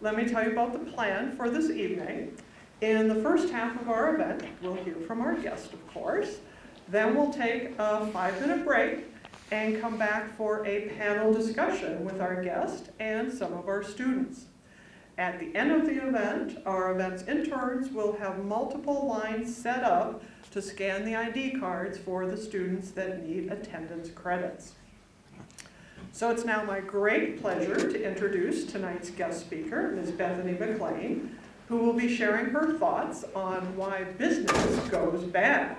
let me tell you about the plan for this evening. In the first half of our event, we'll hear from our guest, of course. Then we'll take a 5-minute break and come back for a panel discussion with our guest and some of our students. At the end of the event, our event's interns will have multiple lines set up to scan the ID cards for the students that need attendance credits. So it's now my great pleasure to introduce tonight's guest speaker, Ms. Bethany McLean, who will be sharing her thoughts on why business goes bad.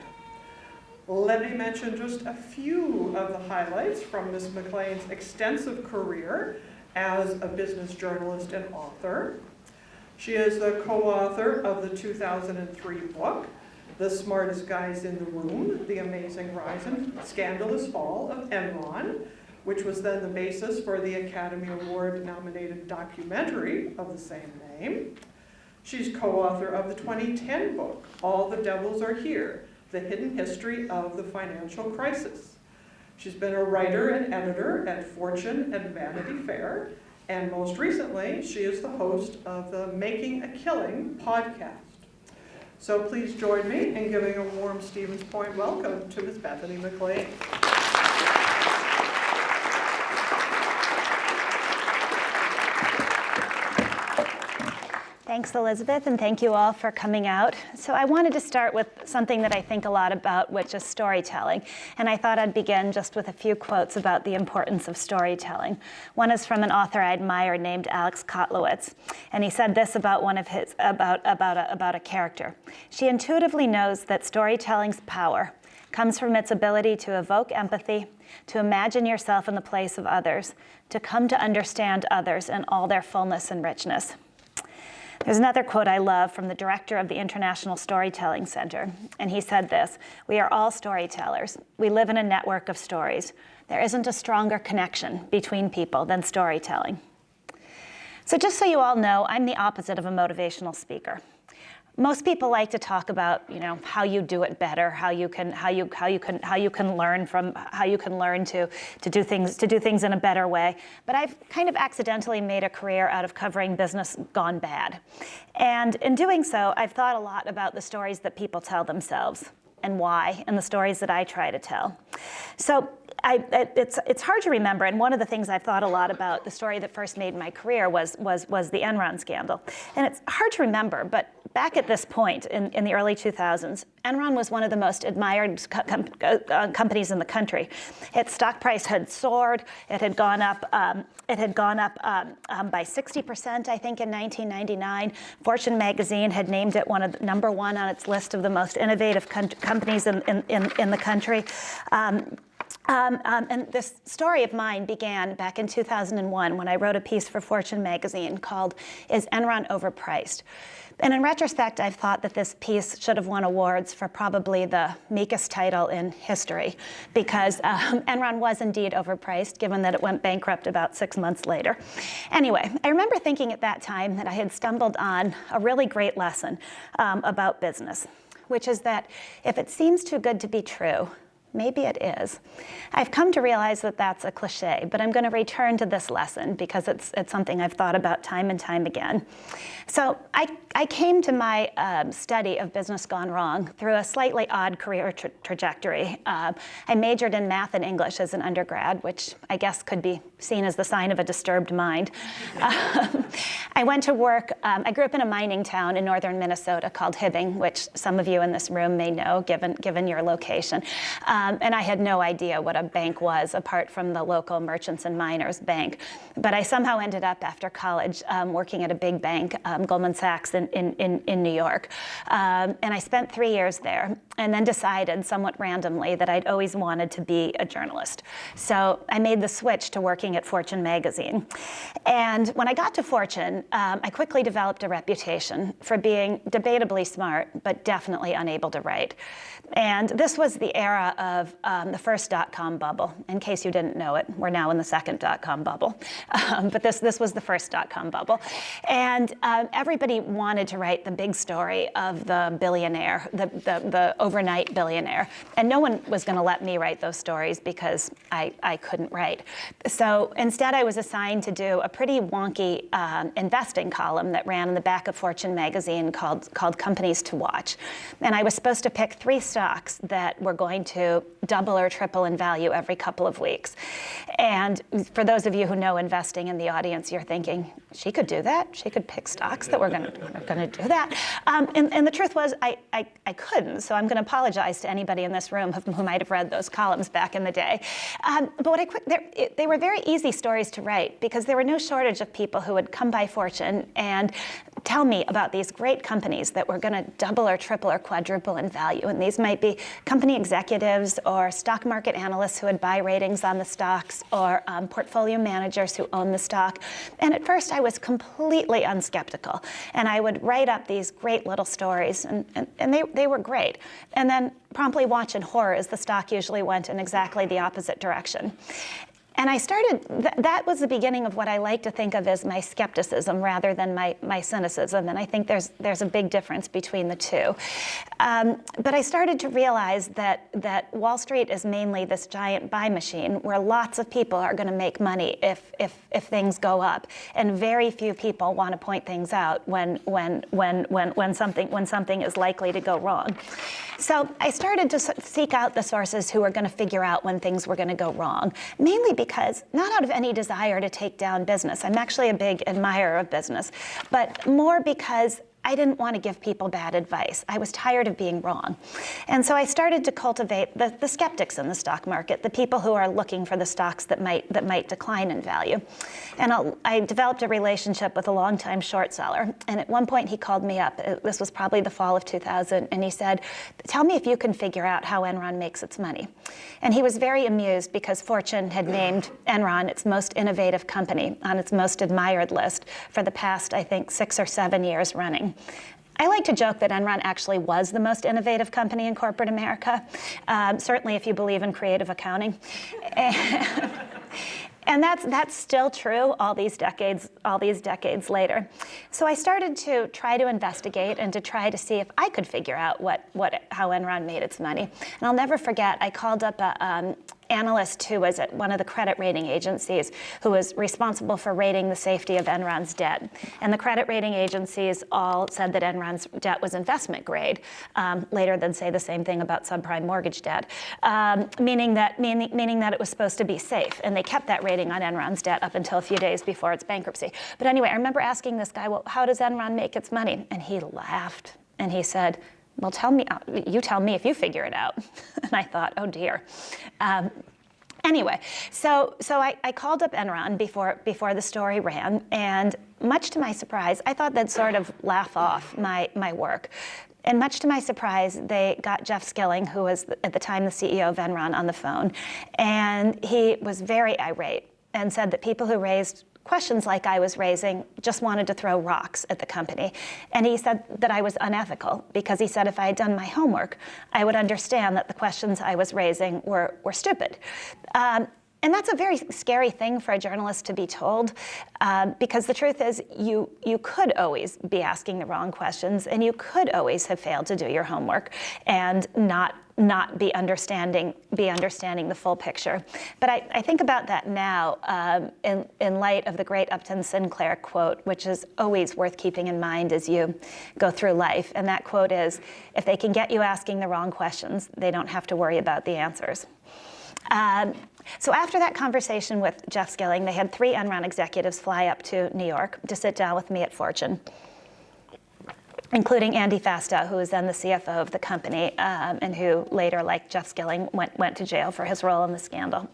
Let me mention just a few of the highlights from Ms. McLean's extensive career as a business journalist and author. She is the co-author of the 2003 book, The Smartest Guys in the Room, The Amazing Rise and Scandalous Fall of Enron, which was then the basis for the Academy Award-nominated documentary of the same name. She's co-author of the 2010 book, All the Devils Are Here, The Hidden History of the Financial Crisis. She's been a writer and editor at Fortune and Vanity Fair, and most recently, she is the host of the Making a Killing podcast. So please join me in giving a warm Stevens Point welcome to Ms. Bethany McLean. Thanks, Elizabeth, and thank you all for coming out. So I wanted to start with something that I think a lot about, which is storytelling. And I thought I'd begin just with a few quotes about the importance of storytelling. One is from an author I admire named Alex Kotlowitz, and he said this about one of his about a character. She intuitively knows that storytelling's power comes from its ability to evoke empathy, to imagine yourself in the place of others, to come to understand others in all their fullness and richness. There's another quote I love from the director of the International Storytelling Center, and he said this: "We are all storytellers. We live in a network of stories. There isn't a stronger connection between people than storytelling." So just so you all know, I'm the opposite of a motivational speaker. Most people like to talk about, how you do it better, how you can learn to do things in a better way. But I've kind of accidentally made a career out of covering business gone bad. And in doing so, I've thought a lot about the stories that people tell themselves and why, and the stories that I try to tell. So it's hard to remember, and one of the things I've thought a lot about, the story that first made my career was the Enron scandal. And it's hard to remember, but back at this point in the early 2000s, Enron was one of the most admired companies in the country. Its stock price had soared. It had gone up by 60%, I think, in 1999. Fortune magazine had named it number one on its list of the most innovative companies in the country. And this story of mine began back in 2001 when I wrote a piece for Fortune magazine called "Is Enron Overpriced?" And in retrospect, I've thought that this piece should have won awards for probably the meekest title in history, because Enron was indeed overpriced, given that it went bankrupt about 6 months later. Anyway, I remember thinking at that time that I had stumbled on a really great lesson about business, which is that if it seems too good to be true, maybe it is. I've come to realize that that's a cliche, but I'm going to return to this lesson because it's something I've thought about time and time again. So I came to my study of business gone wrong through a slightly odd career trajectory. I majored in math and English as an undergrad, which I guess could be seen as the sign of a disturbed mind. I went to work, I grew up in a mining town in northern Minnesota called Hibbing, which some of you in this room may know, given your location. And I had no idea what a bank was apart from the local merchants and miners bank. But I somehow ended up after college working at a big bank, Goldman Sachs in New York. And I spent 3 years there and then decided somewhat randomly that I'd always wanted to be a journalist. So I made the switch to working at Fortune magazine. And when I got to Fortune, I quickly developed a reputation for being debatably smart, but definitely unable to write. And this was the era of the first dot-com bubble. In case you didn't know it, we're now in the second dot-com bubble. But this was the first dot-com bubble. And everybody wanted to write the big story of the billionaire, the overnight billionaire. And no one was going to let me write those stories because I couldn't write. So instead, I was assigned to do a pretty wonky investing column that ran in the back of Fortune magazine called Companies to Watch. And I was supposed to pick 3 stocks that were going to double or triple in value every couple of weeks. And for those of you who know investing in the audience, you're thinking, she could do that? She could pick stocks that were going to do that? And the truth was, I couldn't. So I'm going to apologize to anybody in this room who might have read those columns back in the day. But they were very easy stories to write because there were no shortage of people who would come by Fortune and tell me about these great companies that were going to double or triple or quadruple in value. And these might be company executives or stock market analysts who would buy ratings on the stocks or portfolio managers who own the stock. And at first I was completely unskeptical. And I would write up these great little stories and they were great. And then promptly watch in horror as the stock usually went in exactly the opposite direction. And I started, that was the beginning of what I like to think of as my skepticism rather than my cynicism. And I think there's a big difference between the two. But I started to realize that Wall Street is mainly this giant buy machine where lots of people are going to make money if things go up. And very few people want to point things out when something is likely to go wrong. So I started to seek out the sources who were going to figure out when things were going to go wrong, mainly because, not out of any desire to take down business. I'm actually a big admirer of business, but more because I didn't want to give people bad advice. I was tired of being wrong. And so I started to cultivate the skeptics in the stock market, the people who are looking for the stocks that might decline in value. And I developed a relationship with a longtime short seller. And at one point he called me up. This was probably the fall of 2000. And he said, tell me if you can figure out how Enron makes its money. And he was very amused because Fortune had named Enron its most innovative company on its most admired list for the past, I think, 6 or 7 years running. I like to joke that Enron actually was the most innovative company in corporate America, certainly if you believe in creative accounting. And that's still true all these decades later. So I started to try to investigate and to try to see if I could figure out how Enron made its money. And I'll never forget, I called up a analyst who was at one of the credit rating agencies who was responsible for rating the safety of Enron's debt. And the credit rating agencies all said that Enron's debt was investment grade. Later they'd say the same thing about subprime mortgage debt, meaning that it was supposed to be safe. And they kept that rating on Enron's debt up until a few days before its bankruptcy. But anyway, I remember asking this guy, well, how does Enron make its money? And he laughed and he said, well, you tell me if you figure it out. And I thought, oh dear. Anyway, so I called up Enron before the story ran, and much to my surprise, I thought they'd sort of laugh off my work. And much to my surprise, they got Jeff Skilling, who was at the time the CEO of Enron, on the phone, and he was very irate and said that people who raised questions like I was raising just wanted to throw rocks at the company. And he said that I was unethical because he said if I had done my homework, I would understand that the questions I was raising were stupid. And that's a very scary thing for a journalist to be told, because the truth is you could always be asking the wrong questions, and you could always have failed to do your homework and not be understanding the full picture. But I think about that now in light of the great Upton Sinclair quote, which is always worth keeping in mind as you go through life. And that quote is, if they can get you asking the wrong questions, they don't have to worry about the answers. So after that conversation with Jeff Skilling, they had 3 Enron executives fly up to New York to sit down with me at Fortune, including Andy Fastow, who was then the CFO of the company, and who later, like Jeff Skilling, went to jail for his role in the scandal.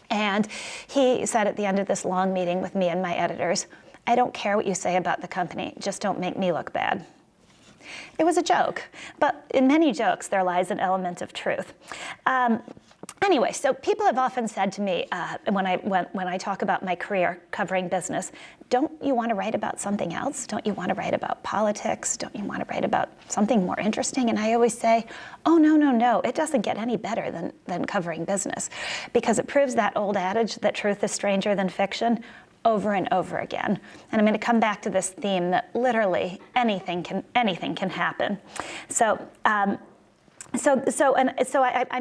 And he said at the end of this long meeting with me and my editors, I don't care what you say about the company, just don't make me look bad. It was a joke, but in many jokes there lies an element of truth. Anyway, so people have often said to me when I talk about my career covering business, don't you want to write about something else? Don't you want to write about politics? Don't you want to write about something more interesting? And I always say, oh, no, it doesn't get any better than covering business, because it proves that old adage that truth is stranger than fiction over and over again. And I'm going to come back to this theme that literally anything can happen. So I'm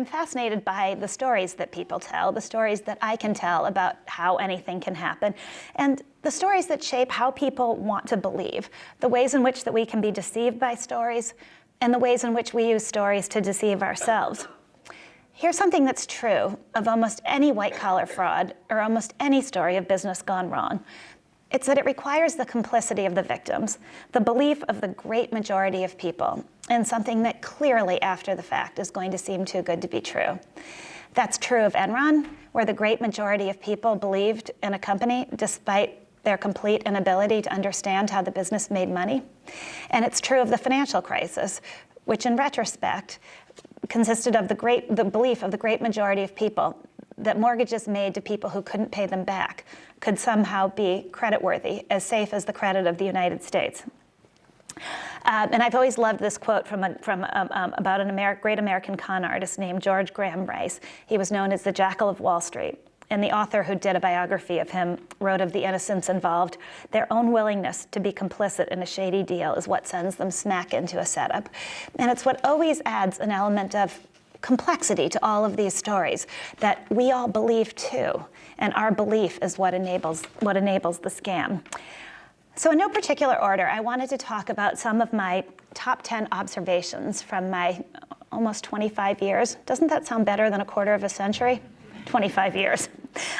fascinated by the stories that people tell, the stories that I can tell about how anything can happen, and the stories that shape how people want to believe, the ways in which that we can be deceived by stories, and the ways in which we use stories to deceive ourselves. Here's something that's true of almost any white-collar fraud or almost any story of business gone wrong. It's that it requires the complicity of the victims, the belief of the great majority of people in something that clearly after the fact is going to seem too good to be true. That's true of Enron, where the great majority of people believed in a company despite their complete inability to understand how the business made money. And it's true of the financial crisis, which in retrospect consisted of the belief of the great majority of people that mortgages made to people who couldn't pay them back could somehow be creditworthy, as safe as the credit of the United States. And I've always loved this quote about a great American con artist named George Graham Rice. He was known as the Jackal of Wall Street. And the author who did a biography of him wrote of the innocents involved. Their own willingness to be complicit in a shady deal is what sends them smack into a setup. And it's what always adds an element of complexity to all of these stories that we all believe too. And our belief is what enables the scam. So in no particular order, I wanted to talk about some of my top 10 observations from my almost 25 years. Doesn't that sound better than a quarter of a century? 25 years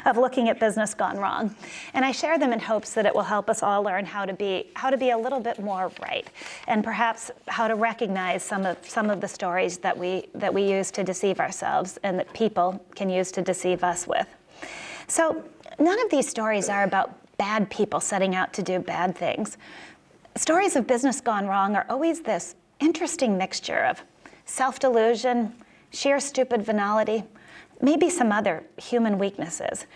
of looking at business gone wrong. And I share them in hopes that it will help us all learn how to be a little bit more right, and perhaps how to recognize some of the stories that we use to deceive ourselves and that people can use to deceive us with. So none of these stories are about bad people setting out to do bad things. Stories of business gone wrong are always this interesting mixture of self-delusion, sheer stupid venality, maybe some other human weaknesses.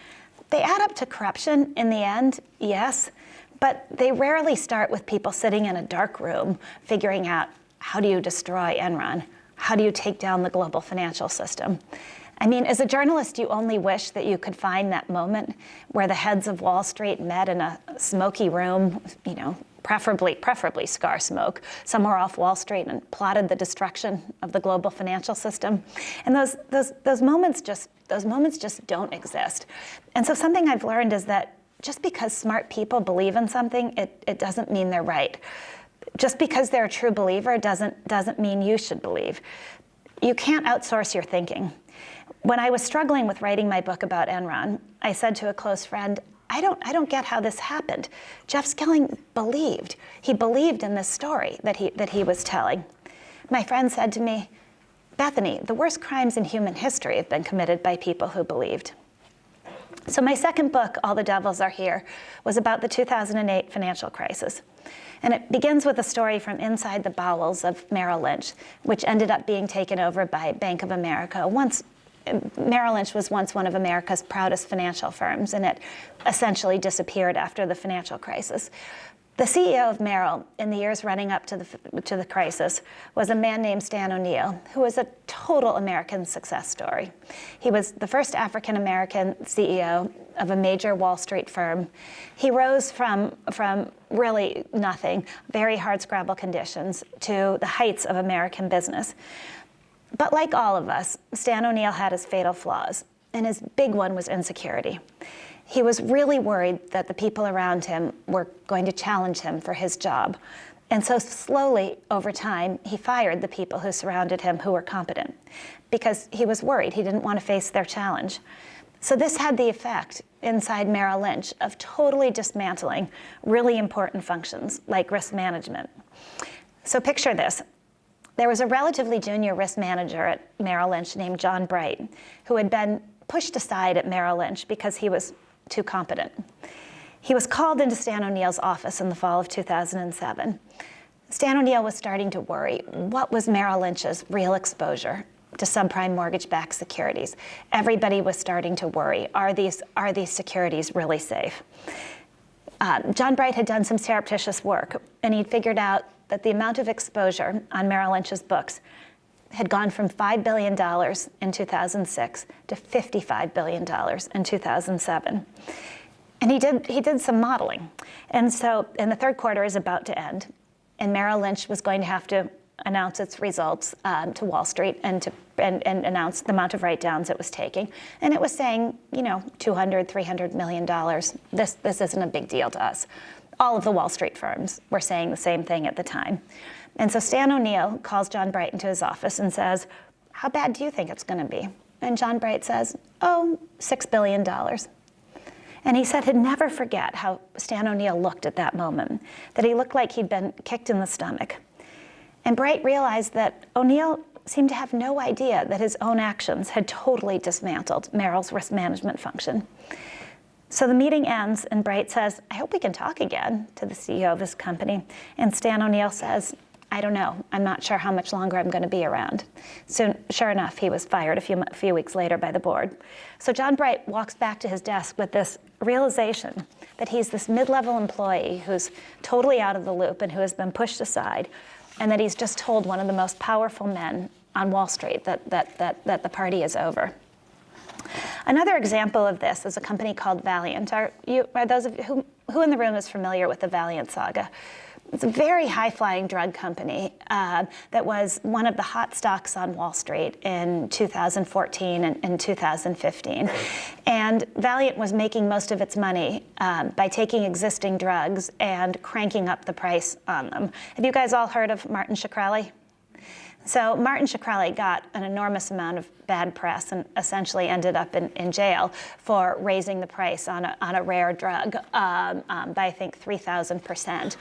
They add up to corruption in the end, yes, but they rarely start with people sitting in a dark room figuring out, how do you destroy Enron? How do you take down the global financial system? I mean, as a journalist, you only wish that you could find that moment where the heads of Wall Street met in a smoky room, preferably cigar smoke, somewhere off Wall Street, and plotted the destruction of the global financial system. And those moments just don't exist. And so something I've learned is that just because smart people believe in something, it doesn't mean they're right. Just because they're a true believer doesn't mean you should believe. You can't outsource your thinking. When I was struggling with writing my book about Enron, I said to a close friend, I don't get how this happened. Jeff Skilling believed. He believed in this story that he was telling. My friend said to me, Bethany, the worst crimes in human history have been committed by people who believed. So my second book, All the Devils Are Here, was about the 2008 financial crisis. And it begins with a story from inside the bowels of Merrill Lynch, which ended up being taken over by Bank of America. Merrill Lynch was once one of America's proudest financial firms, and it essentially disappeared after the financial crisis. The CEO of Merrill in the years running up to the crisis was a man named Stan O'Neill, who was a total American success story. He was the first African-American CEO of a major Wall Street firm. He rose from really nothing, very hardscrabble conditions, to the heights of American business. But like all of us, Stan O'Neill had his fatal flaws, and his big one was insecurity. He was really worried that the people around him were going to challenge him for his job. And so slowly, over time, he fired the people who surrounded him who were competent, because he was worried. He didn't want to face their challenge. So this had the effect inside Merrill Lynch of totally dismantling really important functions like risk management. So picture this. There was a relatively junior risk manager at Merrill Lynch named John Bright, who had been pushed aside at Merrill Lynch because he was too competent. He was called into Stan O'Neill's office in the fall of 2007. Stan O'Neill was starting to worry. What was Merrill Lynch's real exposure? to subprime mortgage-backed securities. Everybody was starting to worry, are these securities really safe? John Bright had done some surreptitious work, and he'd figured out that the amount of exposure on Merrill Lynch's books had gone from $5 billion in 2006 to $55 billion in 2007. And he did some modeling. And so, and the third quarter is about to end, and Merrill Lynch was going to have to announce its results to Wall Street and announce the amount of write-downs it was taking. And it was saying, you know, $200, $300 million. This isn't a big deal to us. All of the Wall Street firms were saying the same thing at the time. And so Stan O'Neill calls John Bright into his office and says, how bad do you think it's going to be? And John Bright says, oh, $6 billion. And he said he'd never forget how Stan O'Neill looked at that moment, that he looked like he'd been kicked in the stomach. And Bright realized that O'Neill seemed to have no idea that his own actions had totally dismantled Merrill's risk management function. So the meeting ends, and Bright says, I hope we can talk again, to the CEO of his company. And Stan O'Neill says, I don't know. I'm not sure how much longer I'm going to be around. So sure enough, he was fired a few weeks later by the board. So John Bright walks back to his desk with this realization that he's this mid-level employee who's totally out of the loop and who has been pushed aside, and that he's just told one of the most powerful men on Wall Street that the party is over. Another example of this is a company called Valiant. Are those of you who in the room is familiar with the Valiant saga? It's a very high-flying drug company that was one of the hot stocks on Wall Street in 2014 and 2015. And Valiant was making most of its money by taking existing drugs and cranking up the price on them. Have you guys all heard of Martin Shkreli? So Martin Shkreli got an enormous amount of bad press and essentially ended up in jail for raising the price on a rare drug by, I think, 3,000%,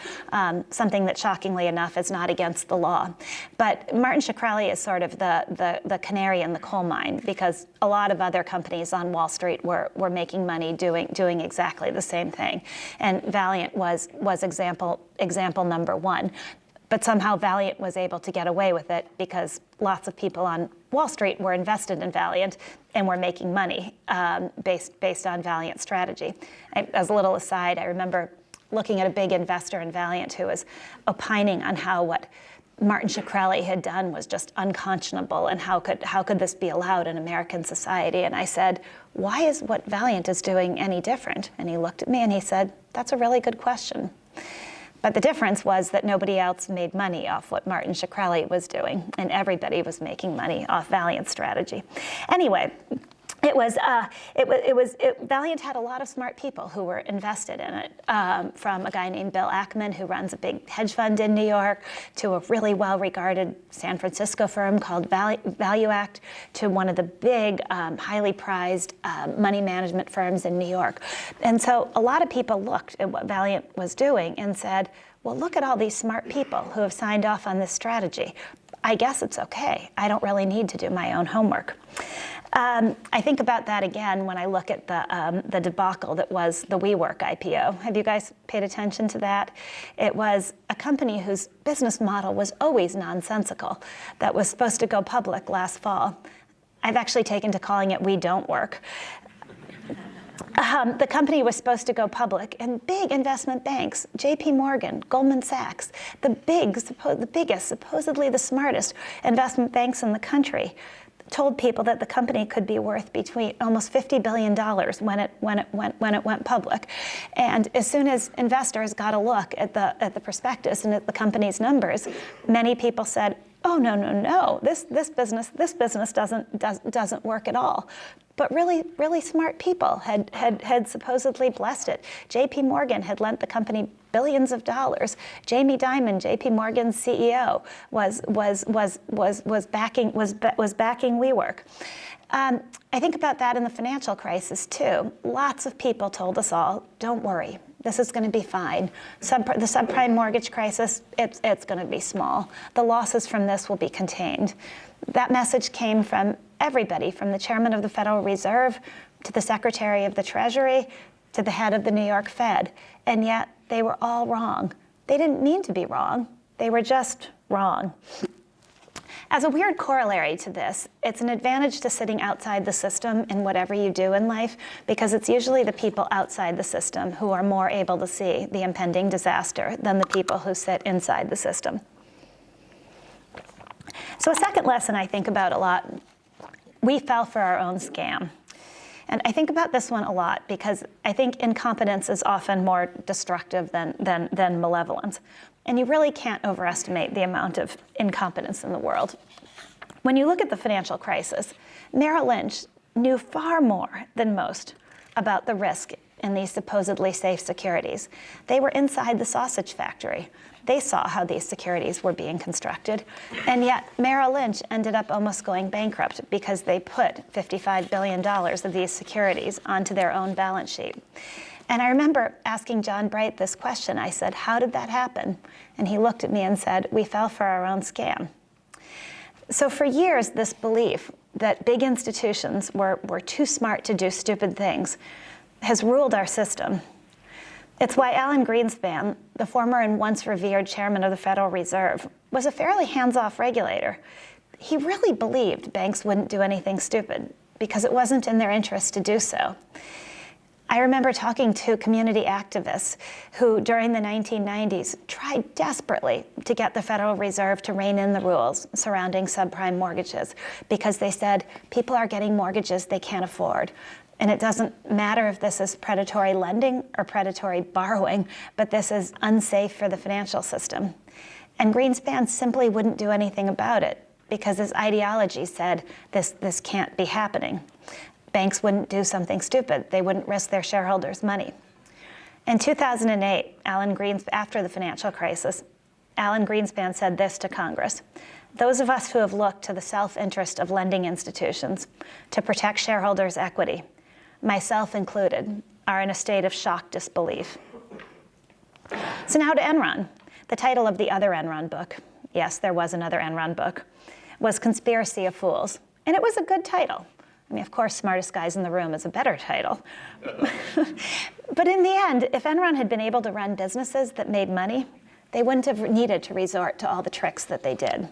something that shockingly enough is not against the law. But Martin Shkreli is sort of the canary in the coal mine, because a lot of other companies on Wall Street were making money doing exactly the same thing. And Valiant was example number one. But somehow Valiant was able to get away with it because lots of people on Wall Street were invested in Valiant and were making money based on Valiant strategy. As a little aside, I remember looking at a big investor in Valiant who was opining on how what Martin Shkreli had done was just unconscionable, and how could this be allowed in American society? And I said, why is what Valiant is doing any different? And he looked at me and he said, that's a really good question. But the difference was that nobody else made money off what Martin Shkreli was doing, and everybody was making money off Valiant's strategy. Anyway, Valiant had a lot of smart people who were invested in it, from a guy named Bill Ackman, who runs a big hedge fund in New York, to a really well-regarded San Francisco firm called Valiant, to one of the big, highly prized money management firms in New York. And so a lot of people looked at what Valiant was doing and said, well, look at all these smart people who have signed off on this strategy. I guess it's okay. I don't really need to do my own homework. I think about that again when I look at the debacle that was the WeWork IPO. Have you guys paid attention to that? It was a company whose business model was always nonsensical, that was supposed to go public last fall. I've actually taken to calling it We Don't Work. The company was supposed to go public, and big investment banks, J.P. Morgan, Goldman Sachs, the biggest, supposedly the smartest investment banks in the country, told people that the company could be worth between almost $50 billion when it went public. And as soon as investors got a look at the prospectus and at the company's numbers, many people said, oh, no, this business doesn't work at all. But really smart people had supposedly blessed it. J.P. Morgan had lent the company billions of dollars. Jamie Dimon, J.P. Morgan's CEO, was backing WeWork. I think about that in the financial crisis too. Lots of people told us all, don't worry, this is going to be fine. The subprime mortgage crisis, it's going to be small. The losses from this will be contained. That message came from everybody, from the chairman of the Federal Reserve to the Secretary of the Treasury to the head of the New York Fed. And yet they were all wrong. They didn't mean to be wrong. They were just wrong. As a weird corollary to this, it's an advantage to sitting outside the system in whatever you do in life, because it's usually the people outside the system who are more able to see the impending disaster than the people who sit inside the system. So a second lesson I think about a lot, we fell for our own scam. And I think about this one a lot because I think incompetence is often more destructive than malevolence. And you really can't overestimate the amount of incompetence in the world. When you look at the financial crisis, Merrill Lynch knew far more than most about the risk in these supposedly safe securities. They were inside the sausage factory. They saw how these securities were being constructed. And yet Merrill Lynch ended up almost going bankrupt because they put $55 billion of these securities onto their own balance sheet. And I remember asking John Bright this question. I said, how did that happen? And he looked at me and said, we fell for our own scam. So for years, this belief that big institutions were too smart to do stupid things has ruled our system. It's why Alan Greenspan, the former and once revered chairman of the Federal Reserve, was a fairly hands-off regulator. He really believed banks wouldn't do anything stupid because it wasn't in their interest to do so. I remember talking to community activists who, during the 1990s, tried desperately to get the Federal Reserve to rein in the rules surrounding subprime mortgages because they said people are getting mortgages they can't afford. And it doesn't matter if this is predatory lending or predatory borrowing, but this is unsafe for the financial system. And Greenspan simply wouldn't do anything about it because his ideology said this can't be happening. Banks wouldn't do something stupid. They wouldn't risk their shareholders' money. In 2008, after the financial crisis, Alan Greenspan said this to Congress: those of us who have looked to the self-interest of lending institutions to protect shareholders' equity, myself included, are in a state of shocked disbelief. So now to Enron. The title of the other Enron book, yes, there was another Enron book, was Conspiracy of Fools. And it was a good title. I mean, of course, Smartest Guys in the Room is a better title. But in the end, if Enron had been able to run businesses that made money, they wouldn't have needed to resort to all the tricks that they did.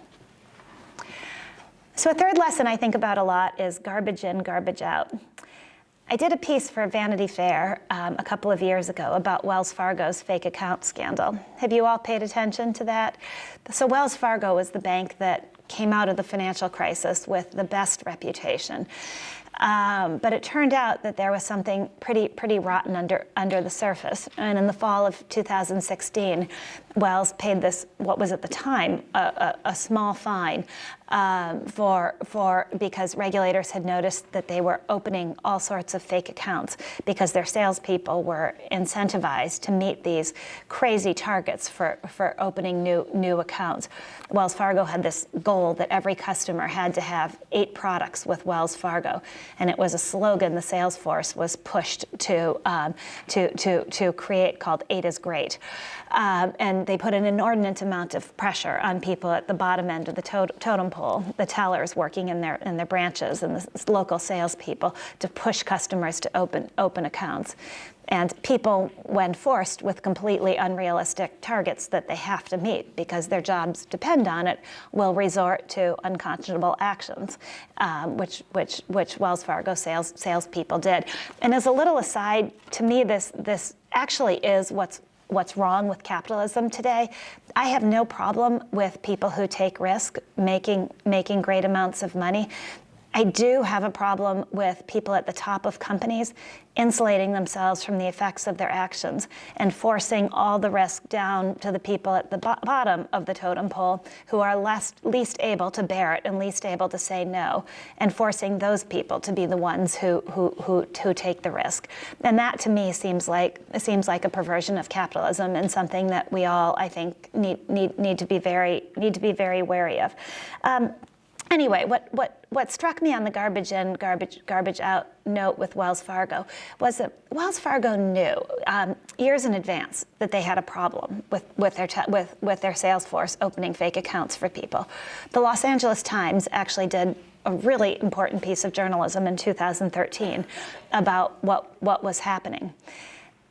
So a third lesson I think about a lot is garbage in, garbage out. I did a piece for Vanity Fair a couple of years ago about Wells Fargo's fake account scandal. Have you all paid attention to that? So Wells Fargo was the bank that came out of the financial crisis with the best reputation. But it turned out that there was something pretty rotten under the surface. And in the fall of 2016, Wells paid this, what was at the time, a small fine because regulators had noticed that they were opening all sorts of fake accounts because their salespeople were incentivized to meet these crazy targets for opening new accounts. Wells Fargo had this goal that every customer had to have 8 products with Wells Fargo. And it was a slogan the sales force was pushed to create called 8 is great. And they put an inordinate amount of pressure on people at the bottom end of the totem pole, the tellers working in their branches and the local salespeople, to push customers to open accounts. And people, when forced with completely unrealistic targets that they have to meet because their jobs depend on it, will resort to unconscionable actions, which Wells Fargo salespeople did. And as a little aside, to me, this actually is what's wrong with capitalism today. I have no problem with people who take risk, making great amounts of money. I do have a problem with people at the top of companies insulating themselves from the effects of their actions and forcing all the risk down to the people at the bottom of the totem pole who are least able to bear it and least able to say no, and forcing those people to be the ones who take the risk. And that, to me, seems like a perversion of capitalism and something that we all, I think, need to be very wary of. Anyway, what struck me on the garbage in, garbage out note with Wells Fargo was that Wells Fargo knew years in advance that they had a problem with their sales force opening fake accounts for people. The Los Angeles Times actually did a really important piece of journalism in 2013 about what was happening.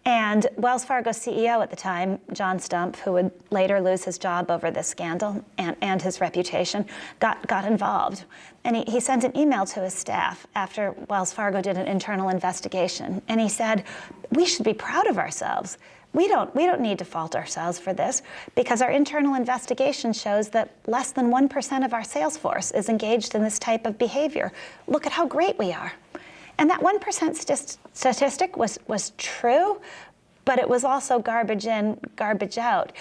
And Wells Fargo CEO at the time, John Stumpf, who would later lose his job over this scandal and his reputation, got involved. And he sent an email to his staff after Wells Fargo did an internal investigation. And he said, we should be proud of ourselves. We don't need to fault ourselves for this because our internal investigation shows that less than 1% of our sales force is engaged in this type of behavior. Look at how great we are. And that 1% statistic was true, but it was also garbage in, garbage out,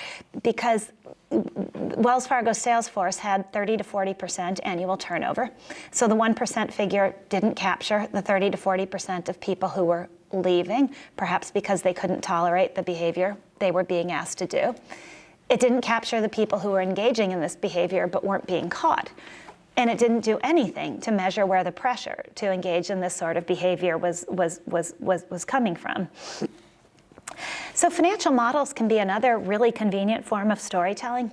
because Wells Fargo's sales force had 30 to 40% annual turnover. So the 1% figure didn't capture the 30 to 40% of people who were leaving, perhaps because they couldn't tolerate the behavior they were being asked to do. It didn't capture the people who were engaging in this behavior but weren't being caught. And it didn't do anything to measure where the pressure to engage in this sort of behavior was coming from. So financial models can be another really convenient form of storytelling.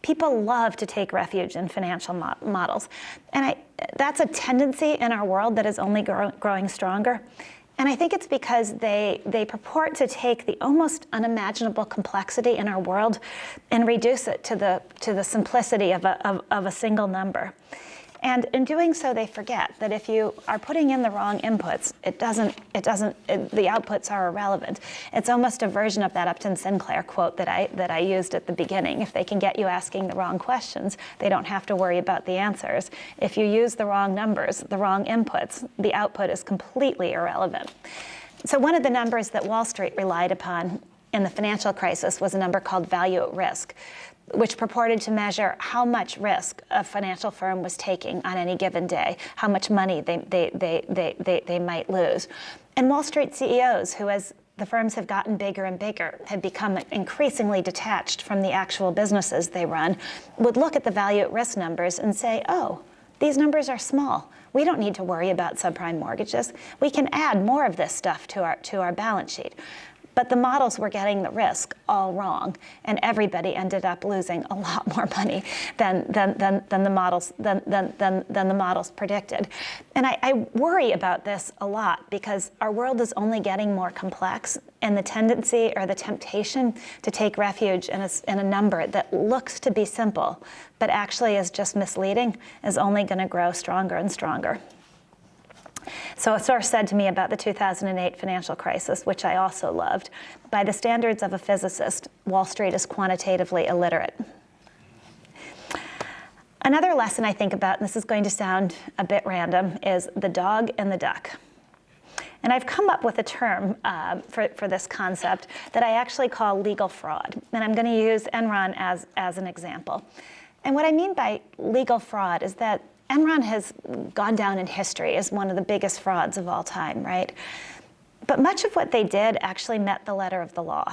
People love to take refuge in financial models. And that's a tendency in our world that is only growing stronger. And I think it's because they purport to take the almost unimaginable complexity in our world and reduce it to the simplicity of a single number. And in doing so, they forget that if you are putting in the wrong inputs, the outputs are irrelevant. It's almost a version of that Upton Sinclair quote that I used at the beginning. If they can get you asking the wrong questions, they don't have to worry about the answers. If you use the wrong numbers, the wrong inputs, the output is completely irrelevant. So one of the numbers that Wall Street relied upon in the financial crisis was a number called value at risk, which purported to measure how much risk a financial firm was taking on any given day, how much money they might lose. And Wall Street CEOs, who as the firms have gotten bigger and bigger, had become increasingly detached from the actual businesses they run, would look at the value at risk numbers and say, oh, these numbers are small. We don't need to worry about subprime mortgages. We can add more of this stuff to our balance sheet. But the models were getting the risk all wrong, and everybody ended up losing a lot more money than the models predicted. And I worry about this a lot because our world is only getting more complex, and the tendency or the temptation to take refuge in a number that looks to be simple, but actually is just misleading, is only going to grow stronger and stronger. So a source said to me about the 2008 financial crisis, which I also loved, by the standards of a physicist, Wall Street is quantitatively illiterate. Another lesson I think about, and this is going to sound a bit random, is the dog and the duck. And I've come up with a term for this concept that I actually call legal fraud. And I'm going to use Enron as an example. And what I mean by legal fraud is that Enron has gone down in history as one of the biggest frauds of all time, right? But much of what they did actually met the letter of the law.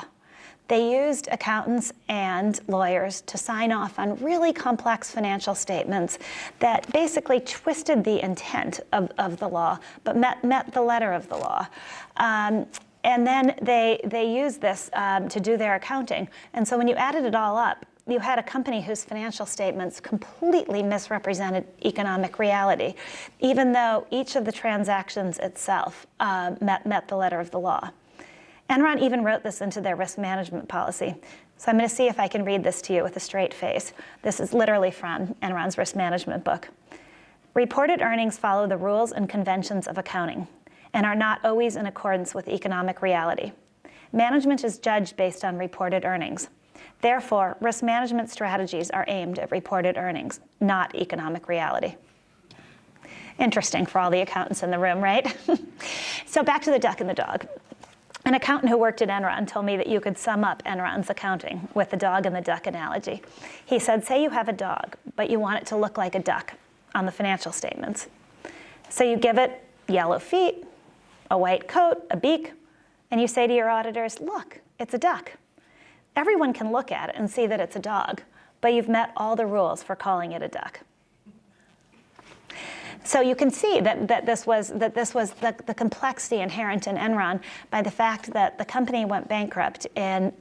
They used accountants and lawyers to sign off on really complex financial statements that basically twisted the intent of the law, but met the letter of the law. And then they used this to do their accounting. And so when you added it all up, you had a company whose financial statements completely misrepresented economic reality, even though each of the transactions itself met the letter of the law. Enron even wrote this into their risk management policy. So I'm going to see if I can read this to you with a straight face. This is literally from Enron's risk management book. Reported earnings follow the rules and conventions of accounting and are not always in accordance with economic reality. Management is judged based on reported earnings. Therefore, risk management strategies are aimed at reported earnings, not economic reality. Interesting for all the accountants in the room, right? So back to the duck and the dog. An accountant who worked at Enron told me that you could sum up Enron's accounting with the dog and the duck analogy. He said, say you have a dog, but you want it to look like a duck on the financial statements. So you give it yellow feet, a white coat, a beak, and you say to your auditors, look, it's a duck. Everyone can look at it and see that it's a dog, but you've met all the rules for calling it a duck. So you can see that this was the complexity inherent in Enron by the fact that the company went bankrupt in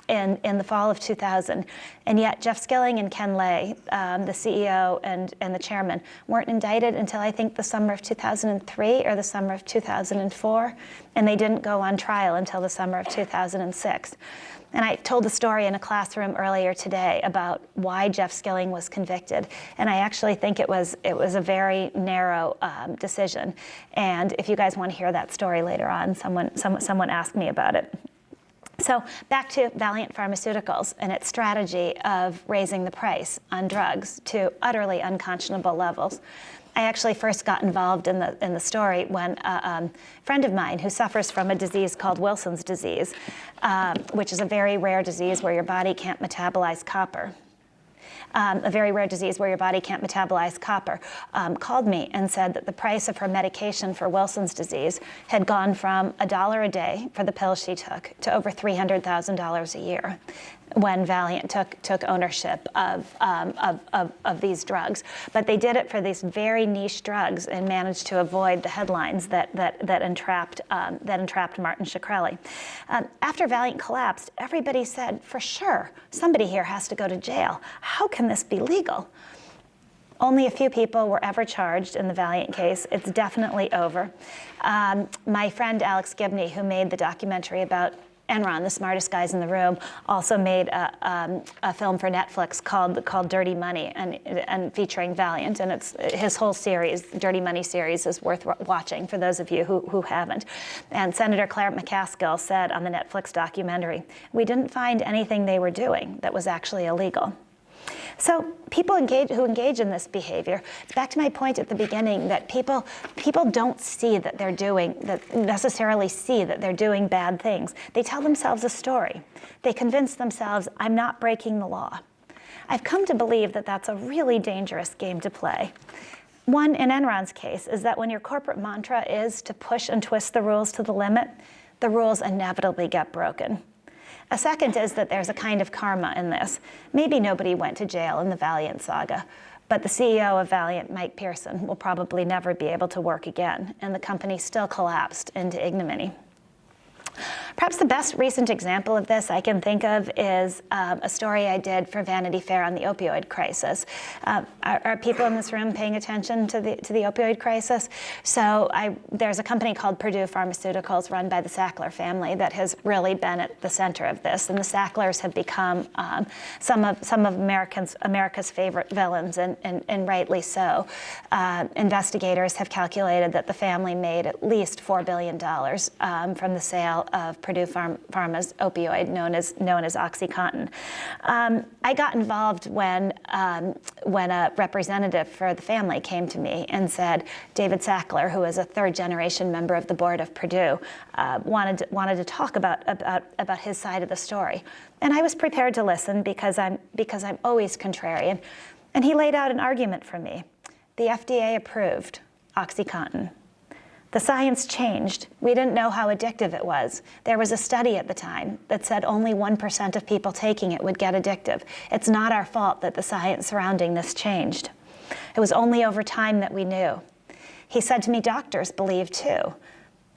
in the fall of 2000, and yet Jeff Skilling and Ken Lay, the CEO and the chairman, weren't indicted until I think the summer of 2003 or the summer of 2004, and they didn't go on trial until the summer of 2006. And I told the story in a classroom earlier today about why Jeff Skilling was convicted, and I actually think it was a very narrow decision. And if you guys want to hear that story later on, someone asked me about it. So back to Valeant Pharmaceuticals and its strategy of raising the price on drugs to utterly unconscionable levels. I actually first got involved in the story when a friend of mine who suffers from a disease called Wilson's disease, which is a very rare disease where your body can't metabolize copper. Called me and said that the price of her medication for Wilson's disease had gone from $1 a day for the pills she took to over $300,000 a year when Valiant took ownership of these drugs. But they did it for these very niche drugs and managed to avoid the headlines that entrapped Martin Shkreli. After Valiant collapsed, everybody said, for sure, somebody here has to go to jail. How can this be legal? Only a few people were ever charged in the Valiant case. It's definitely over. My friend Alex Gibney, who made the documentary about Enron, the smartest guys in the room, also made a film for Netflix called Dirty Money and featuring Valiant, and it's his whole series, Dirty Money series, is worth watching for those of you who haven't. And Senator Claire McCaskill said on the Netflix documentary, "We didn't find anything they were doing that was actually illegal." So people who engage in this behavior, it's back to my point at the beginning that people don't necessarily see that they're doing bad things. They tell themselves a story. They convince themselves, I'm not breaking the law. I've come to believe that that's a really dangerous game to play. One, in Enron's case, is that when your corporate mantra is to push and twist the rules to the limit, the rules inevitably get broken. A second is that there's a kind of karma in this. Maybe nobody went to jail in the Valiant saga, but the CEO of Valiant, Mike Pearson, will probably never be able to work again, and the company still collapsed into ignominy. Perhaps the best recent example of this I can think of is a story I did for Vanity Fair on the opioid crisis. Are people in this room paying attention to the opioid crisis? So there's a company called Purdue Pharmaceuticals run by the Sackler family that has really been at the center of this, and the Sacklers have become some of America's favorite villains, and rightly so. Investigators have calculated that the family made at least $4 billion from the sale of Purdue Pharma's opioid known as OxyContin. I got involved when a representative for the family came to me and said, David Sackler, who is a third-generation member of the board of Purdue, wanted to talk about his side of the story. And I was prepared to listen because I'm always contrarian. And he laid out an argument for me. The FDA approved OxyContin. The science changed. We didn't know how addictive it was. There was a study at the time that said only 1% of people taking it would get addictive. It's not our fault that the science surrounding this changed. It was only over time that we knew. He said to me, doctors believe too.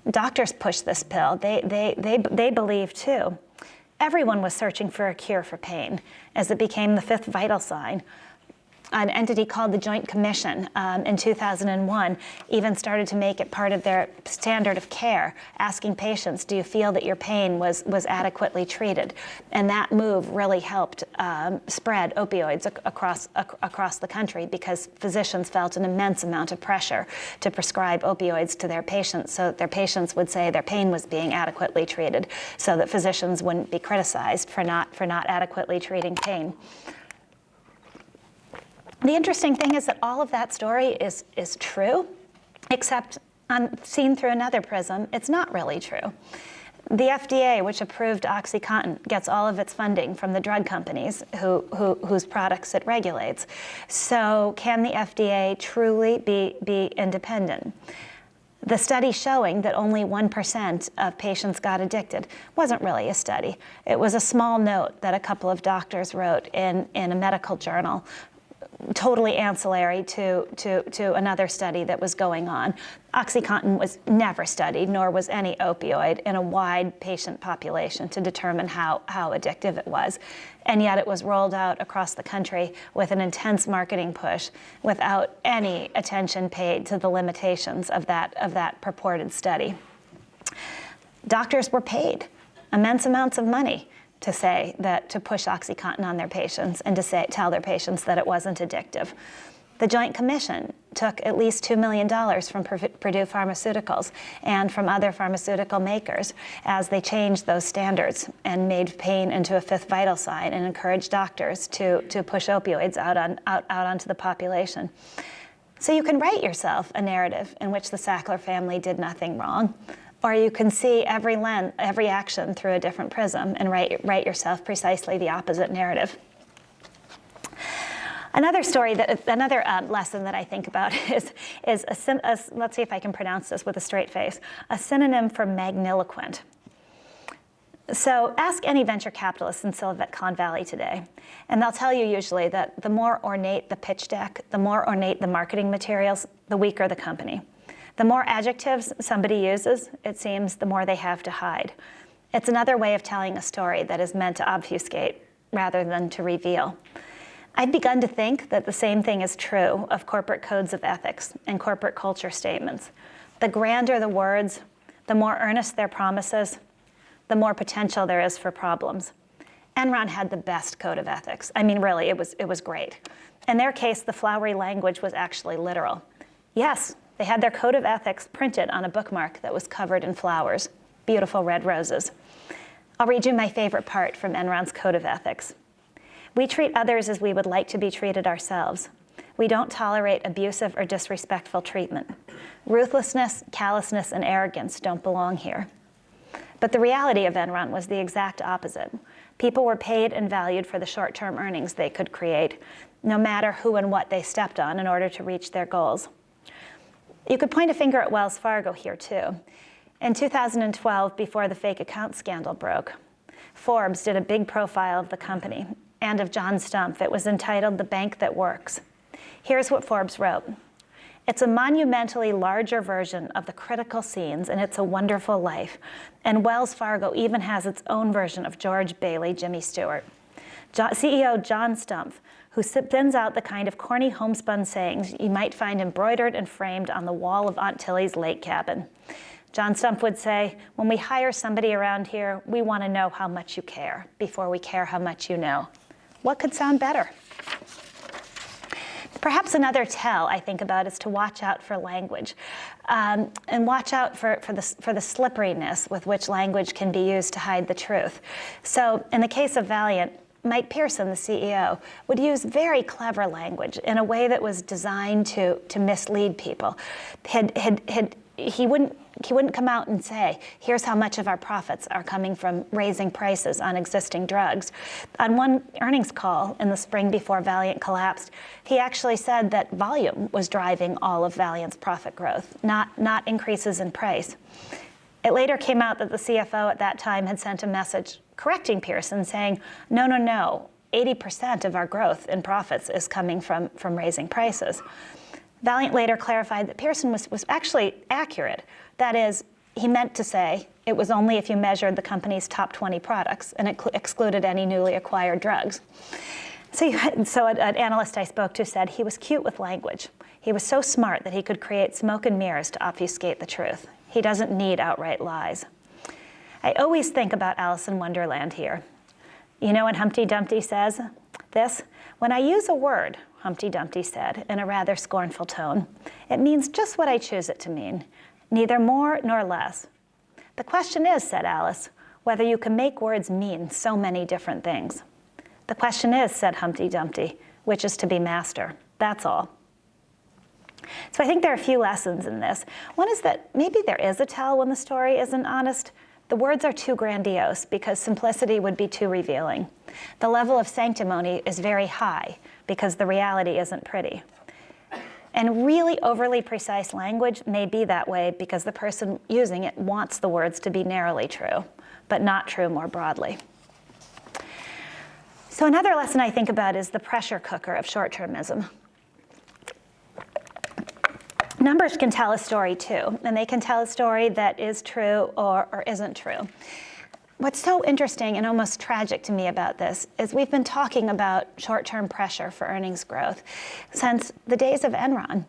Doctors push this pill. They believe too. Everyone was searching for a cure for pain as it became the fifth vital sign. An entity called the Joint Commission in 2001 even started to make it part of their standard of care, asking patients, do you feel that your pain was adequately treated? And that move really helped spread opioids across the country because physicians felt an immense amount of pressure to prescribe opioids to their patients so that their patients would say their pain was being adequately treated so that physicians wouldn't be criticized for not adequately treating pain. The interesting thing is that all of that story is true, except seen through another prism, it's not really true. The FDA, which approved OxyContin, gets all of its funding from the drug companies whose products it regulates. So can the FDA truly be independent? The study showing that only 1% of patients got addicted wasn't really a study. It was a small note that a couple of doctors wrote in a medical journal totally ancillary to another study that was going on. OxyContin was never studied, nor was any opioid, in a wide patient population to determine how addictive it was. And yet it was rolled out across the country with an intense marketing push without any attention paid to the limitations of that purported study. Doctors were paid immense amounts of money to push OxyContin on their patients and to tell their patients that it wasn't addictive. The Joint Commission took at least $2 million from Purdue Pharmaceuticals and from other pharmaceutical makers as they changed those standards and made pain into a fifth vital sign and encouraged doctors to push opioids out onto the population. So you can write yourself a narrative in which the Sackler family did nothing wrong, or you can see every action through a different prism and write yourself precisely the opposite narrative. Another lesson that I think about is let's see if I can pronounce this with a straight face, a synonym for magniloquent. So ask any venture capitalist in Silicon Valley today, and they'll tell you usually that the more ornate the pitch deck, the more ornate the marketing materials, the weaker the company. The more adjectives somebody uses, it seems, the more they have to hide. It's another way of telling a story that is meant to obfuscate rather than to reveal. I've begun to think that the same thing is true of corporate codes of ethics and corporate culture statements. The grander the words, the more earnest their promises, the more potential there is for problems. Enron had the best code of ethics. I mean, really, it was great. In their case, the flowery language was actually literal. Yes, they had their code of ethics printed on a bookmark that was covered in flowers, beautiful red roses. I'll read you my favorite part from Enron's code of ethics. We treat others as we would like to be treated ourselves. We don't tolerate abusive or disrespectful treatment. Ruthlessness, callousness, and arrogance don't belong here. But the reality of Enron was the exact opposite. People were paid and valued for the short-term earnings they could create, no matter who and what they stepped on in order to reach their goals. You could point a finger at Wells Fargo here, too. In 2012, before the fake account scandal broke, Forbes did a big profile of the company and of John Stumpf. It was entitled The Bank That Works. Here's what Forbes wrote. It's a monumentally larger version of the critical scenes in It's a Wonderful Life, and Wells Fargo even has its own version of George Bailey, Jimmy Stewart. CEO John Stumpf, who spins out the kind of corny homespun sayings you might find embroidered and framed on the wall of Aunt Tilly's lake cabin. John Stumpf would say, when we hire somebody around here, we want to know how much you care before we care how much you know. What could sound better? Perhaps another tell I think about is to watch out for language, and watch out for the slipperiness with which language can be used to hide the truth. So in the case of Valiant, Mike Pearson, the CEO, would use very clever language in a way that was designed to mislead people. He wouldn't come out and say, here's how much of our profits are coming from raising prices on existing drugs. On one earnings call in the spring before Valiant collapsed, he actually said that volume was driving all of Valiant's profit growth, not increases in price. It later came out that the CFO at that time had sent a message correcting Pearson, saying, no, 80% of our growth in profits is coming from raising prices. Valiant later clarified that Pearson was actually accurate. That is, he meant to say it was only if you measured the company's top 20 products and excluded any newly acquired drugs. So an analyst I spoke to said he was cute with language. He was so smart that he could create smoke and mirrors to obfuscate the truth. He doesn't need outright lies. I always think about Alice in Wonderland here. You know when Humpty Dumpty says this? When I use a word, Humpty Dumpty said in a rather scornful tone, it means just what I choose it to mean, neither more nor less. The question is, said Alice, whether you can make words mean so many different things. The question is, said Humpty Dumpty, which is to be master. That's all. So I think there are a few lessons in this. One is that maybe there is a tell when the story isn't honest. The words are too grandiose because simplicity would be too revealing. The level of sanctimony is very high because the reality isn't pretty. And really overly precise language may be that way because the person using it wants the words to be narrowly true, but not true more broadly. So another lesson I think about is the pressure cooker of short-termism. Numbers can tell a story too, and they can tell a story that is true or isn't true. What's so interesting and almost tragic to me about this is we've been talking about short-term pressure for earnings growth since the days of Enron.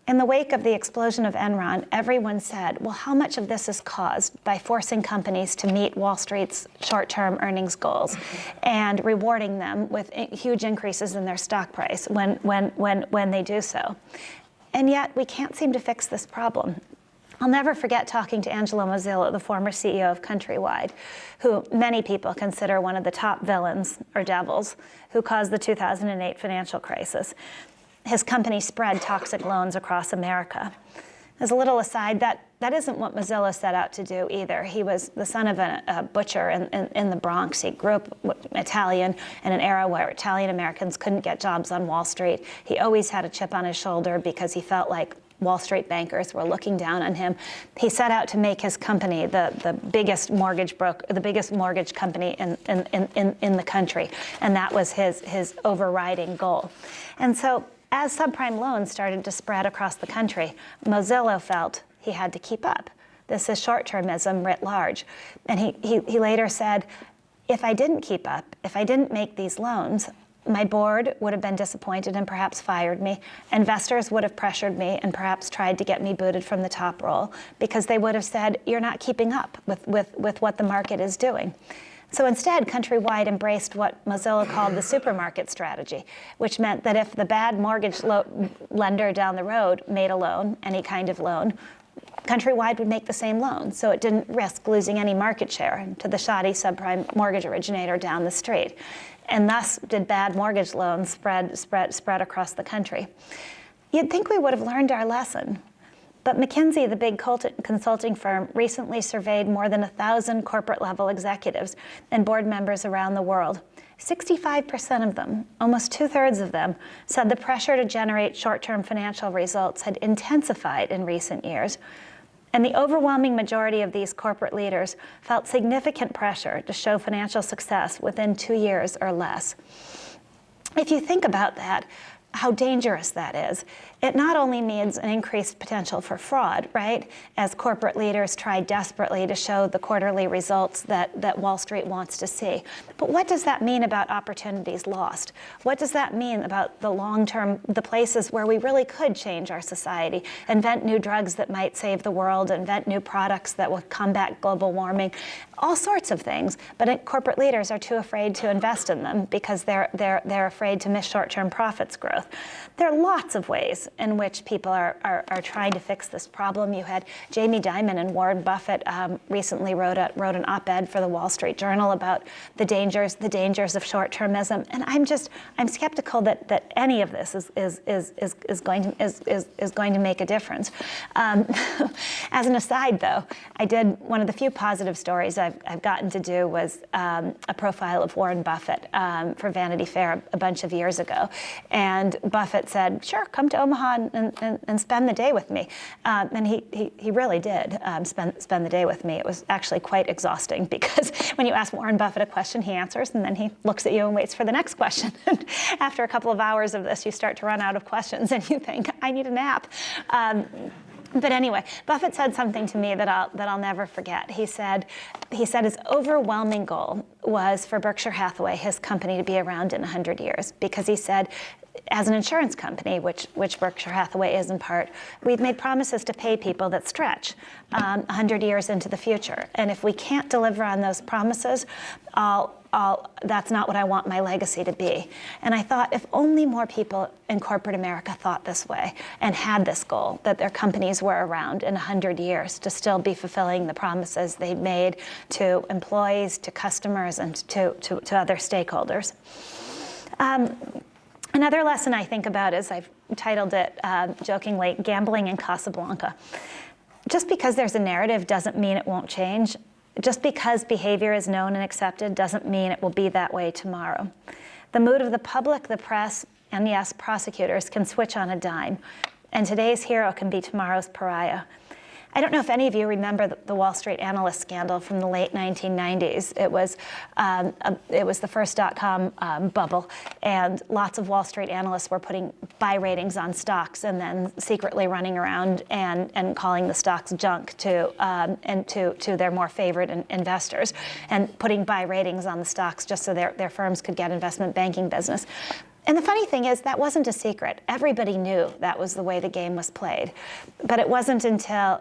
In the wake of the explosion of Enron, everyone said, well, how much of this is caused by forcing companies to meet Wall Street's short-term earnings goals and rewarding them with huge increases in their stock price when they do so? And yet, we can't seem to fix this problem. I'll never forget talking to Angelo Mozilo, the former CEO of Countrywide, who many people consider one of the top villains or devils who caused the 2008 financial crisis. His company spread toxic loans across America. As a little aside, that isn't what Mozilo set out to do either. He was the son of a butcher in the Bronx. He grew up Italian in an era where Italian Americans couldn't get jobs on Wall Street. He always had a chip on his shoulder because he felt like Wall Street bankers were looking down on him. He set out to make his company the biggest mortgage company in the country, and that was his overriding goal. And so, as subprime loans started to spread across the country, Mozilo felt he had to keep up. This is short-termism writ large, and he later said, if I didn't keep up, if I didn't make these loans, my board would have been disappointed and perhaps fired me. Investors would have pressured me and perhaps tried to get me booted from the top role because they would have said, you're not keeping up with what the market is doing. So instead, Countrywide embraced what Mozilo called the supermarket strategy, which meant that if the bad mortgage lender down the road made a loan, any kind of loan, Countrywide would make the same loan, so it didn't risk losing any market share to the shoddy subprime mortgage originator down the street. And thus did bad mortgage loans spread across the country. You'd think we would have learned our lesson. But McKinsey, the big consulting firm, recently surveyed more than 1,000 corporate-level executives and board members around the world. 65% of them, almost 2/3 of them, said the pressure to generate short-term financial results had intensified in recent years. And the overwhelming majority of these corporate leaders felt significant pressure to show financial success within 2 years or less. If you think about that, how dangerous that is. It not only means an increased potential for fraud, right? As corporate leaders try desperately to show the quarterly results that Wall Street wants to see. But what does that mean about opportunities lost? What does that mean about the long-term, the places where we really could change our society, invent new drugs that might save the world, invent new products that will combat global warming, all sorts of things. But corporate leaders are too afraid to invest in them because they're afraid to miss short-term profits growth. There are lots of ways in which people are trying to fix this problem. You had Jamie Dimon and Warren Buffett recently wrote an op-ed for the Wall Street Journal about the dangers of short-termism, and I'm skeptical that any of this is going to make a difference. As an aside, though, I did one of the few positive stories I've gotten to do was a profile of Warren Buffett for Vanity Fair a bunch of years ago, and Buffett said, "Sure, come to Omaha and spend the day with me," and he really did spend the day with me. It was actually quite exhausting because when you ask Warren Buffett a question, he answers, and then he looks at you and waits for the next question. And after a couple of hours of this, you start to run out of questions, and you think, "I need a nap." But anyway, Buffett said something to me that I'll never forget. He said his overwhelming goal was for Berkshire Hathaway, his company, to be around in 100 years, because he said, as an insurance company, which Berkshire Hathaway is in part, we've made promises to pay people that stretch 100 years into the future. And if we can't deliver on those promises, that's not what I want my legacy to be. And I thought, if only more people in corporate America thought this way and had this goal, that their companies were around in 100 years to still be fulfilling the promises they'd made to employees, to customers, and to other stakeholders. Another lesson I think about is, I've titled it jokingly, Gambling in Casablanca. Just because there's a narrative doesn't mean it won't change. Just because behavior is known and accepted doesn't mean it will be that way tomorrow. The mood of the public, the press, and yes, prosecutors can switch on a dime, and today's hero can be tomorrow's pariah. I don't know if any of you remember the Wall Street analyst scandal from the late 1990s. It was the first dot-com bubble, and lots of Wall Street analysts were putting buy ratings on stocks and then secretly running around and calling the stocks junk to their more favored investors, and putting buy ratings on the stocks just so their firms could get investment banking business. And the funny thing is, that wasn't a secret. Everybody knew that was the way the game was played. But it wasn't until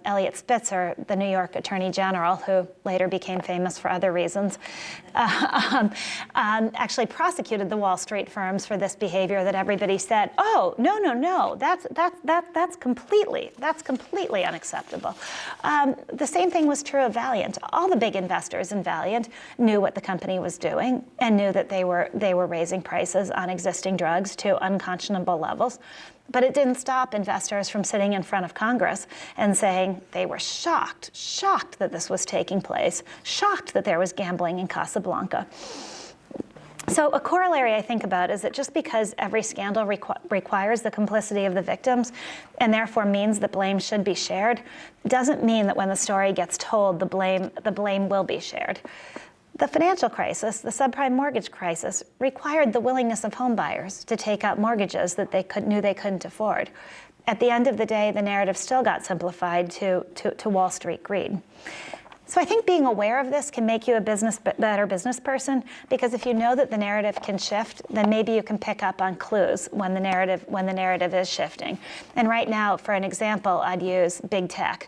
Eliot Spitzer, the New York Attorney General, who later became famous for other reasons, actually prosecuted the Wall Street firms for this behavior, that everybody said, "Oh, no, that's completely unacceptable." The same thing was true of Valiant. All the big investors in Valiant knew what the company was doing and knew that they were raising prices on existing drugs to unconscionable levels. But it didn't stop investors from sitting in front of Congress and saying they were shocked that this was taking place, shocked that there was gambling in Casablanca. So a corollary I think about is that just because every scandal requires the complicity of the victims, and therefore means that blame should be shared, doesn't mean that when the story gets told, the blame will be shared. The financial crisis, the subprime mortgage crisis, required the willingness of homebuyers to take out mortgages that they knew they couldn't afford. At the end of the day, the narrative still got simplified to Wall Street greed. So I think being aware of this can make you a better business person, because if you know that the narrative can shift, then maybe you can pick up on clues when the narrative is shifting. And right now, for an example, I'd use big tech.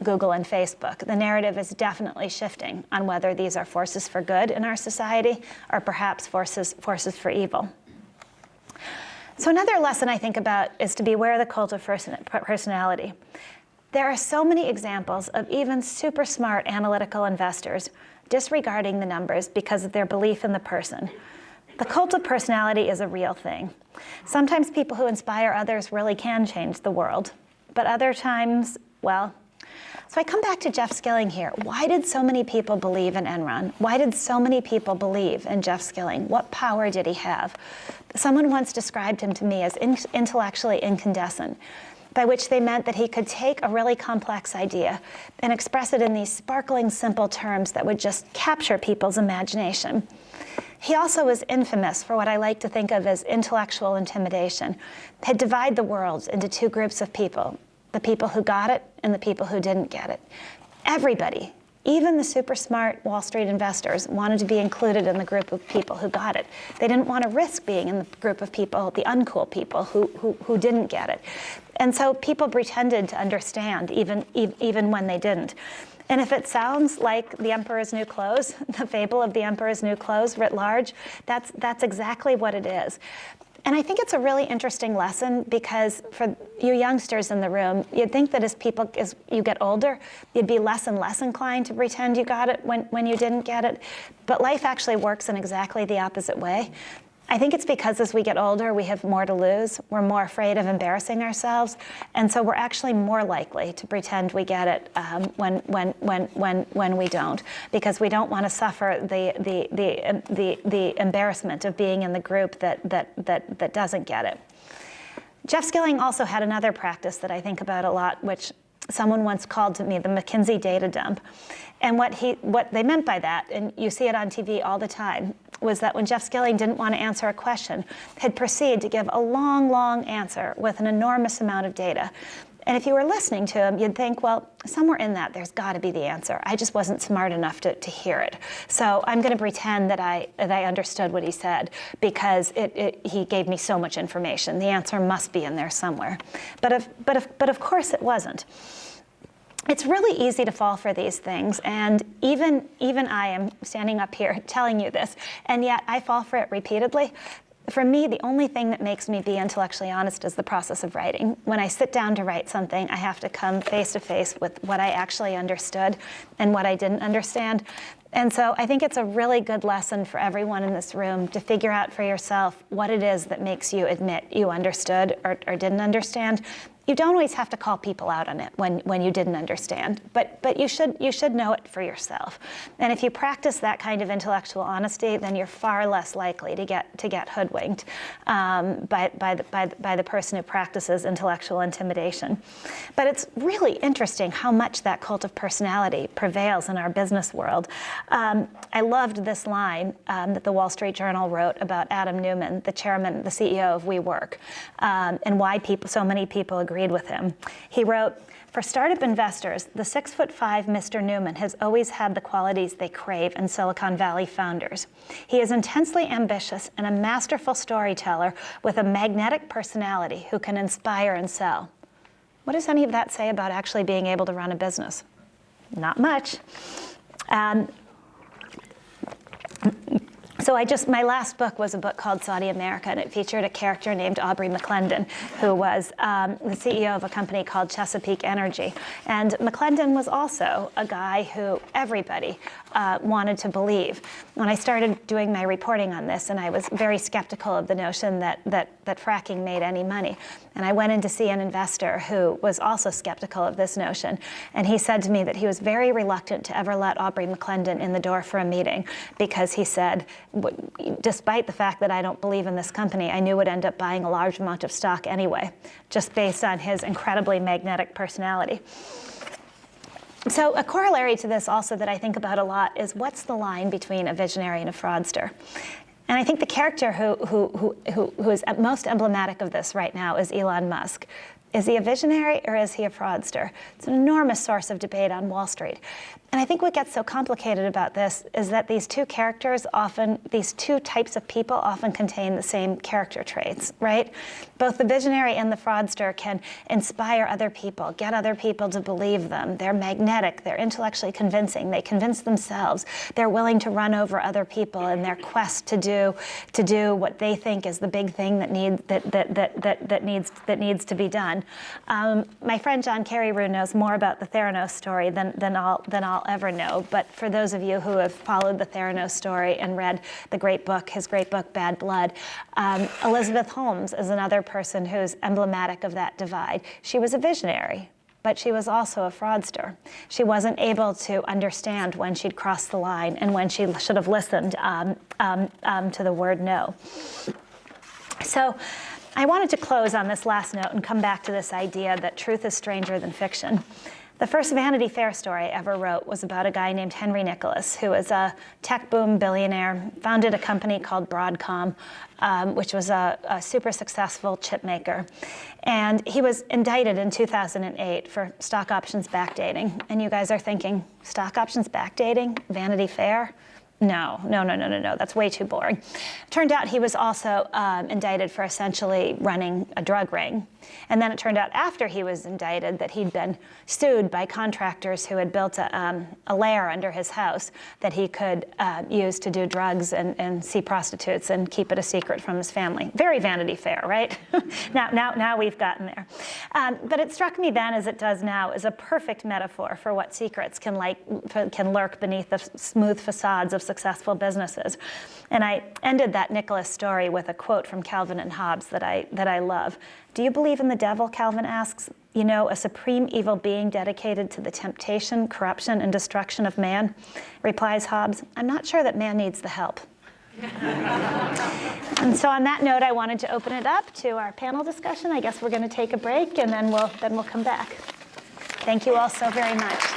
Google and Facebook. The narrative is definitely shifting on whether these are forces for good in our society or perhaps forces for evil. So another lesson I think about is to beware the cult of personality. There are so many examples of even super smart analytical investors disregarding the numbers because of their belief in the person. The cult of personality is a real thing. Sometimes people who inspire others really can change the world, but other times, well. So I come back to Jeff Skilling here. Why did so many people believe in Enron? Why did so many people believe in Jeff Skilling? What power did he have? Someone once described him to me as intellectually incandescent, by which they meant that he could take a really complex idea and express it in these sparkling, simple terms that would just capture people's imagination. He also was infamous for what I like to think of as intellectual intimidation. He'd divide the world into two groups of people, the people who got it and the people who didn't get it. Everybody, even the super smart Wall Street investors, wanted to be included in the group of people who got it. They didn't want to risk being in the group of people, the uncool people who didn't get it. And so people pretended to understand even when they didn't. And if it sounds like The Emperor's New Clothes, the fable of The Emperor's New Clothes writ large, that's exactly what it is. And I think it's a really interesting lesson, because for you youngsters in the room, you'd think that as you get older, you'd be less and less inclined to pretend you got it when you didn't get it. But life actually works in exactly the opposite way. I think it's because as we get older, we have more to lose. We're more afraid of embarrassing ourselves. And so we're actually more likely to pretend we get it when we don't, because we don't want to suffer the embarrassment of being in the group that doesn't get it. Jeff Skilling also had another practice that I think about a lot, which someone once called to me the McKinsey data dump. And what they meant by that, and you see it on TV all the time, was that when Jeff Skilling didn't want to answer a question, he'd proceed to give a long answer with an enormous amount of data. And if you were listening to him, you'd think, well, somewhere in that, there's got to be the answer. I just wasn't smart enough to hear it. So I'm going to pretend that I understood what he said, because he gave me so much information. The answer must be in there somewhere. But of course it wasn't. It's really easy to fall for these things, and even I am standing up here telling you this, and yet I fall for it repeatedly. For me, the only thing that makes me be intellectually honest is the process of writing. When I sit down to write something, I have to come face to face with what I actually understood and what I didn't understand. And so I think it's a really good lesson for everyone in this room to figure out for yourself what it is that makes you admit you understood or didn't understand, you don't always have to call people out on it when you didn't understand, but you should know it for yourself. And if you practice that kind of intellectual honesty, then you're far less likely to get hoodwinked by the person who practices intellectual intimidation. But it's really interesting how much that cult of personality prevails in our business world. I loved this line that the Wall Street Journal wrote about Adam Neumann, the chairman, the CEO of WeWork, and why so many people agreed with him. He wrote, "For startup investors, the 6'5" Mr. Neumann has always had the qualities they crave in Silicon Valley founders. He is intensely ambitious and a masterful storyteller with a magnetic personality who can inspire and sell." What does any of that say about actually being able to run a business? Not much. So my last book was a book called Saudi America, and it featured a character named Aubrey McClendon, who was the CEO of a company called Chesapeake Energy. And McClendon was also a guy who everybody wanted to believe. When I started doing my reporting on this, and I was very skeptical of the notion that fracking made any money, and I went in to see an investor who was also skeptical of this notion, and he said to me that he was very reluctant to ever let Aubrey McClendon in the door for a meeting, because he said, despite the fact that I don't believe in this company, I knew would end up buying a large amount of stock anyway, just based on his incredibly magnetic personality. So a corollary to this also that I think about a lot is, what's the line between a visionary and a fraudster? And I think the character who is most emblematic of this right now is Elon Musk. Is he a visionary or is he a fraudster? It's an enormous source of debate on Wall Street. And I think what gets so complicated about this is that these two types of people often contain the same character traits, right? Both the visionary and the fraudster can inspire other people, get other people to believe them. They're magnetic, they're intellectually convincing, they convince themselves. They're willing to run over other people in their quest to do what they think is the big thing that needs to be done. My friend John Carreyrou knows more about the Theranos story than I'll ever know. But for those of you who have followed the Theranos story and read his great book, Bad Blood, Elizabeth Holmes is another person who's emblematic of that divide. She was a visionary, but she was also a fraudster. She wasn't able to understand when she'd crossed the line and when she should have listened to the word no. So I wanted to close on this last note and come back to this idea that truth is stranger than fiction. The first Vanity Fair story I ever wrote was about a guy named Henry Nicholas, who was a tech boom billionaire, founded a company called Broadcom, which was a super successful chip maker. And he was indicted in 2008 for stock options backdating. And you guys are thinking, stock options backdating? Vanity Fair? No, that's way too boring. Turned out he was also indicted for essentially running a drug ring. And then it turned out after he was indicted that he'd been sued by contractors who had built a lair under his house that he could use to do drugs and see prostitutes and keep it a secret from his family. Very Vanity Fair, right? Now we've gotten there. But it struck me then, as it does now, as a perfect metaphor for what secrets can lurk beneath the smooth facades of successful businesses. And I ended that Nicholas story with a quote from Calvin and Hobbes that I love. "Do you believe in the devil?" Calvin asks. "You know, a supreme evil being dedicated to the temptation, corruption, and destruction of man?" Replies Hobbes, "I'm not sure that man needs the help." And so on that note, I wanted to open it up to our panel discussion. I guess we're going to take a break, and then we'll come back. Thank you all so very much.